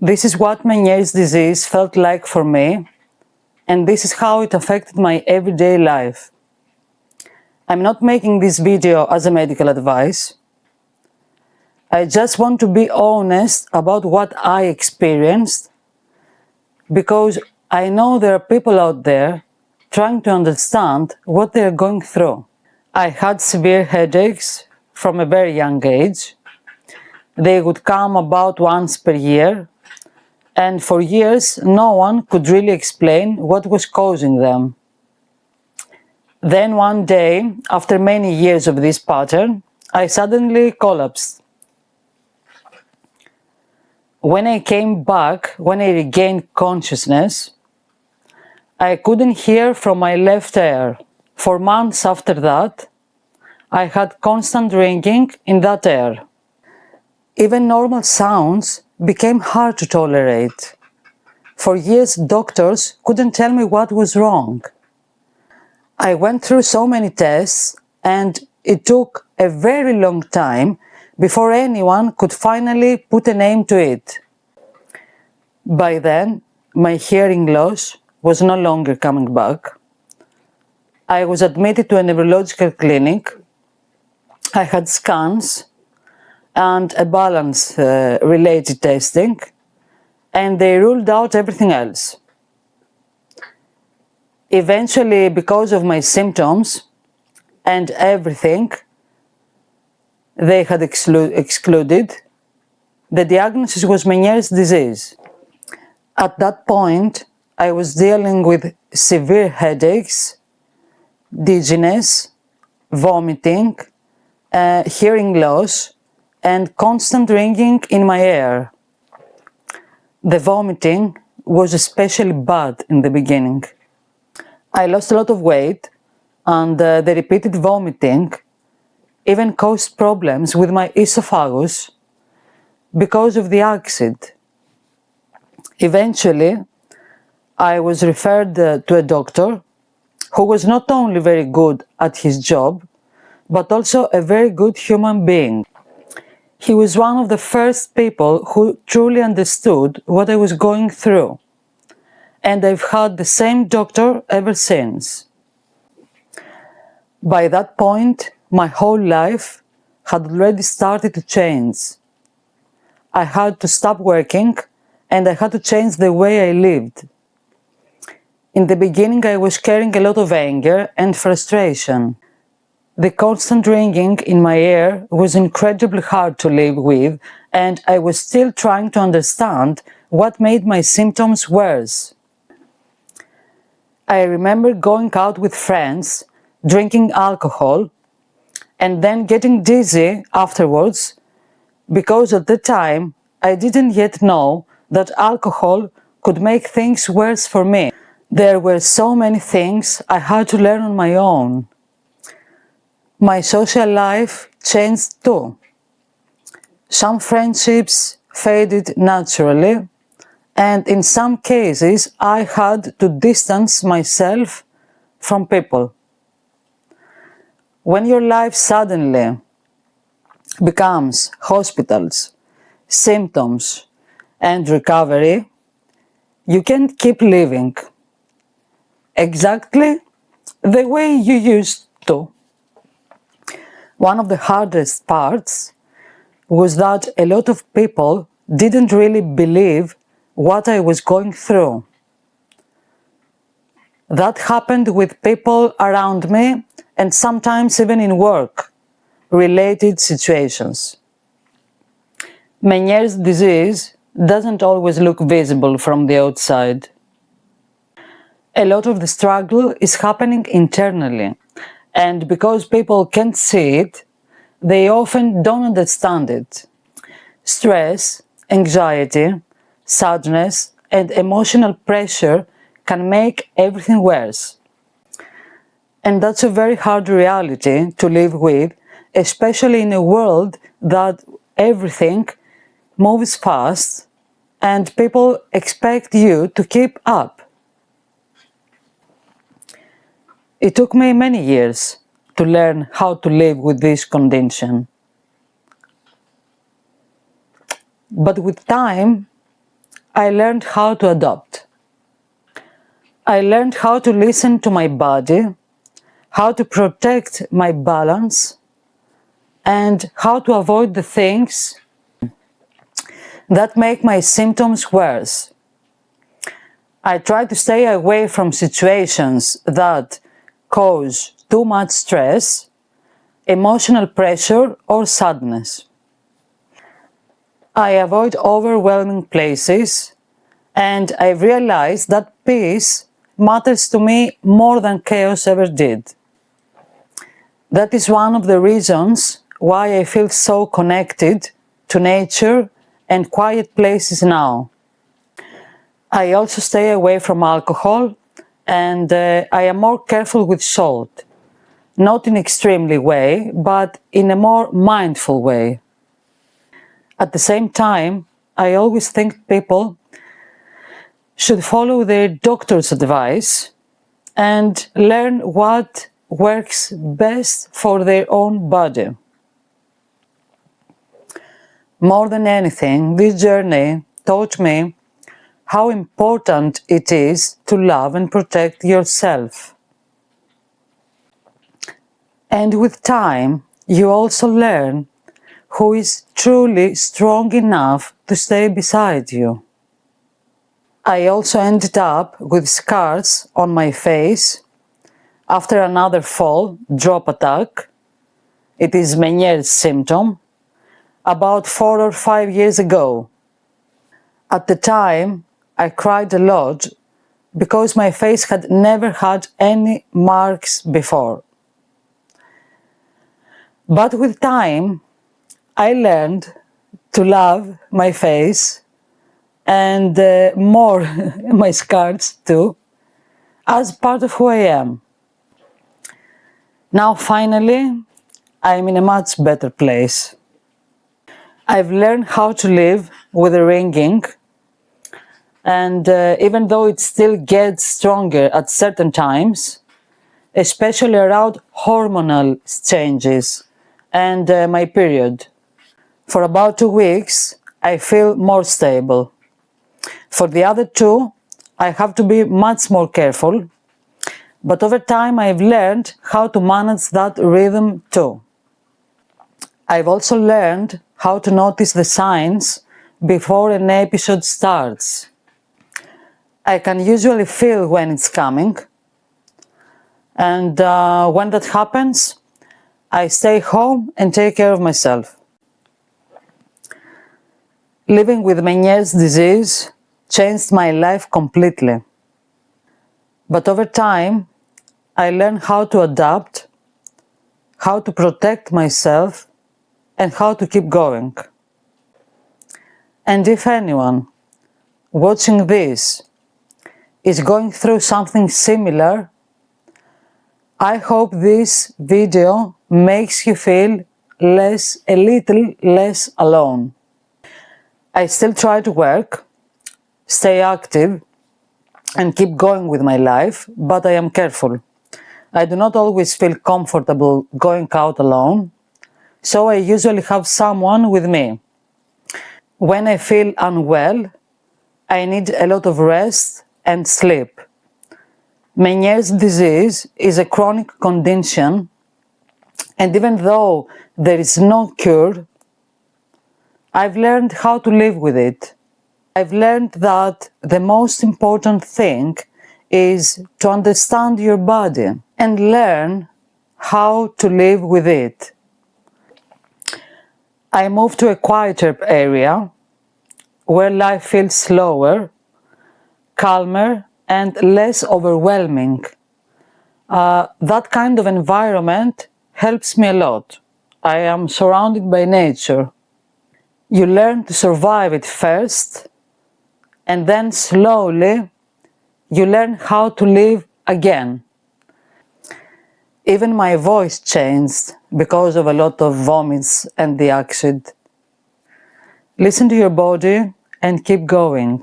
This is what Ménière's disease felt like for me, and this is how it affected my everyday life. I'm not making this video as a medical advice. I just want to be honest about what I experienced, because I know there are people out there trying to understand what they are going through. I had severe headaches from a very young age. They would come about once per year, and for years no one could really explain what was causing them. Then one day, after many years of this pattern, I suddenly collapsed. When I came back, when I regained consciousness, I couldn't hear from my left ear. For months after that, I had constant ringing in that ear. Even normal sounds became hard to tolerate. For years, doctors couldn't tell me what was wrong. I went through so many tests, and it took a very long time before anyone could finally put a name to it. By then, my hearing loss was no longer coming back. I was admitted to a neurological clinic. I had scans and a balance-related testing, and they ruled out everything else. Eventually, because of my symptoms and everything they had excluded, the diagnosis was Ménière's disease. At that point, I was dealing with severe headaches, dizziness, vomiting, hearing loss, and constant ringing in my ear. The vomiting was especially bad in the beginning. I lost a lot of weight, and the repeated vomiting even caused problems with my esophagus because of the acid. Eventually, I was referred to a doctor who was not only very good at his job, but also a very good human being. He was one of the first people who truly understood what I was going through, and I've had the same doctor ever since. By that point, my whole life had already started to change. I had to stop working, and I had to change the way I lived. In the beginning, I was carrying a lot of anger and frustration. The constant ringing in my ear was incredibly hard to live with, and I was still trying to understand what made my symptoms worse. I remember going out with friends, drinking alcohol, and then getting dizzy afterwards, because at the time I didn't yet know that alcohol could make things worse for me. There were so many things I had to learn on my own. My social life changed too. Some friendships faded naturally, and in some cases I had to distance myself from people. When your life suddenly becomes hospitals, symptoms, and recovery, you can't keep living exactly the way you used to. One of the hardest parts was that a lot of people didn't really believe what I was going through. That happened with people around me, and sometimes even in work-related situations. Ménière's disease doesn't always look visible from the outside. A lot of the struggle is happening internally, and because people can't see it, they often don't understand it. Stress, anxiety, sadness, and emotional pressure can make everything worse. And that's a very hard reality to live with, especially in a world that everything moves fast and people expect you to keep up. It took me many years to learn how to live with this condition. But with time, I learned how to adapt. I learned how to listen to my body, how to protect my balance, and how to avoid the things that make my symptoms worse. I try to stay away from situations that cause too much stress, emotional pressure, or sadness. I avoid overwhelming places, and I realized that peace matters to me more than chaos ever did. That is one of the reasons why I feel so connected to nature and quiet places now. I also stay away from alcohol, and I am more careful with salt. Not in an extremely way, but in a more mindful way. At the same time, I always think people should follow their doctor's advice and learn what works best for their own body. More than anything, this journey taught me how important it is to love and protect yourself. And with time, you also learn who is truly strong enough to stay beside you. I also ended up with scars on my face after another fall, drop attack. It is Ménière's symptom, about 4 or 5 years ago. At the time, I cried a lot because my face had never had any marks before. But with time, I learned to love my face and more my scars too, as part of who I am. Now finally, I'm in a much better place. I've learned how to live with the ringing, and even though it still gets stronger at certain times, especially around hormonal changes and my period. For about 2 weeks, I feel more stable. For the other 2, I have to be much more careful, but over time I've learned how to manage that rhythm too. I've also learned how to notice the signs before an episode starts. I can usually feel when it's coming, and when that happens, I stay home and take care of myself. Living with Ménière's disease changed my life completely. But over time, I learned how to adapt, how to protect myself, and how to keep going. And if anyone watching this is going through something similar, I hope this video makes you feel a little less alone. I still try to work, stay active, and keep going with my life, but I am careful. I do not always feel comfortable going out alone, so I usually have someone with me. When I feel unwell, I need a lot of rest and sleep. Ménière's disease is a chronic condition, and even though there is no cure, I've learned how to live with it. I've learned that the most important thing is to understand your body and learn how to live with it. I moved to a quieter area where life feels slower, calmer, and less overwhelming. That kind of environment helps me a lot. I am surrounded by nature. You learn to survive it first, and then slowly you learn how to live again. Even my voice changed because of a lot of vomits and the acid. Listen to your body and keep going.